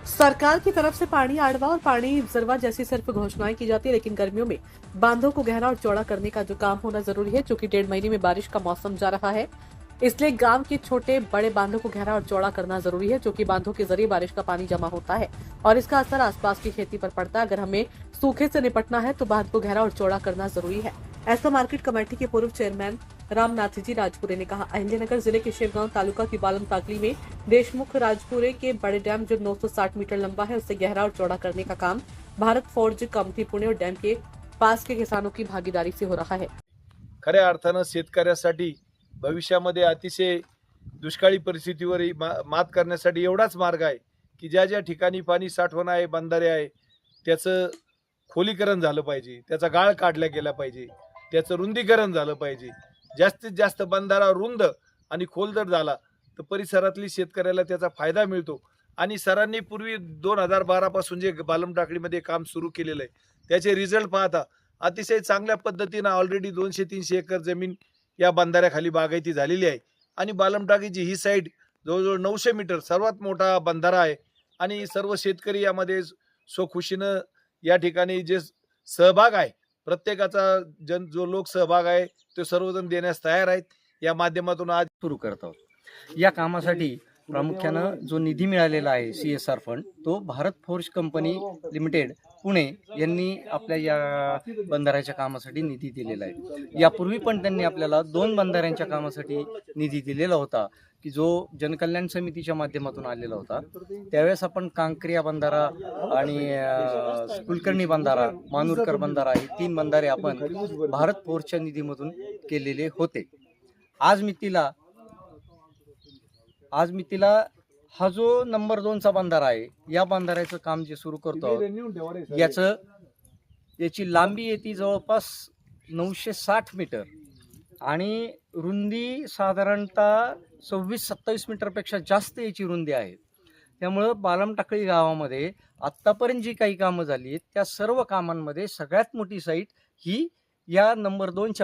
सरकार की तरफ से पानी आड़वा और पानी जरवा जैसी सिर्फ घोषणाएं की जाती है, लेकिन गर्मियों में बांधों को गहरा और चौड़ा करने का जो काम होना जरूरी है, क्योंकि 1.5 महीने में बारिश का मौसम जा रहा है। इसलिए गांव के छोटे बड़े बांधों को गहरा और चौड़ा करना जरूरी है, क्योंकि बांधों के जरिए बारिश का पानी जमा होता है और इसका असर आसपास की खेती पर पड़ता है। अगर हमें सूखे से निपटना है तो बांध को गहरा और चौड़ा करना जरूरी है, ऐसा मार्केट कमेटी के पूर्व चेयरमैन रामनाथ जी राजपुरे ने कहा। अहिल्यानगर जिले के शिवगांव तालुका की बालम ताकली में देशमुख राजपुरे के बड़े डैम जो 960 मीटर लंबा है, उससे गहरा और चौड़ा करने का काम भारत फोर्ज कंपनी पुणे और डैम के पास के किसानों की भागीदारी से हो रहा है। खऱ्या अर्थानं शेतकऱ्यासाठी भविष्यामध्ये अतिशय दुष्काळी परिस्थितीवर मात करण्यासाठी एवढाच मार्ग आहे की ज्या ज्या ठिकाणी पाणी साठवण आहे, बंधारे आहे, त्याचं खोलीकरण झालं पाहिजे, त्याचा गाळ काढला गेला पाहिजे, त्याचं रुंदीकरण झालं पाहिजे। जास्तीत जास्त बंधारा रुंद आणि खोल जर झाला तर परिसरातली शेतकऱ्याला त्याचा फायदा मिळतो। आणि सरांनी पूर्वी 2012 पासून जे बालम टाकळीमध्ये काम सुरू केलेलं आहे त्याचे रिझल्ट पाहता अतिशय चांगल्या पद्धतीने ऑलरेडी 200-300 एकर जमीन या बंधाऱ्याखाली बागायती झालेली आहे। आणि बालम टाकळीची ही साईड जवळजवळ 900 मीटर सर्वात मोठा बंधारा आहे आणि सर्व शेतकरी यामध्ये स्वखुशीनं या ठिकाणी जे सहभाग आहे प्रत्येकाचा जो लोक सहभाग आहे तो सर्वजण देण्यास तयार आहेत। या माध्यमातून आज सुरू करत आहोत। या कामासाठी प्रामुख्यानं जो निधी मिळालेला आहे CSR फंड, तो Bharat forge company limited Pune यांनी आपल्या या बंधाऱ्याच्या कामासाठी निधी दिलेला आहे। यापूर्वी पण त्यांनी आपल्याला 2 बंधाऱ्यांच्या कामासाठी निधी दिलेला होता की जो जनकल्याण समितीच्या माध्यमातून आलेला होता। त्यावेळेस आपण कांक्रिया बंधारा आणि कुलकर्णी बंधारा, मानूरकर बंधारा हे 3 बंधारे आपण भारत फोर्जच्या निधीमधून केलेले होते। आज मी तिला हा जो नंबर 2चा बंधारा आहे, या बंधाऱ्याचं काम जे सुरू करतो याची लांबी येते जवळपास 960 मीटर आणि रुंदी साधारणतः 26-27 मीटरपेक्षा जास्त याची रुंदी आहे। त्यामुळं बालम टाकळी गावामध्ये आत्तापर्यंत जी काही कामं झाली आहेत त्या सर्व कामांमध्ये सगळ्यात मोठी साईट ही या नंबर 2च्या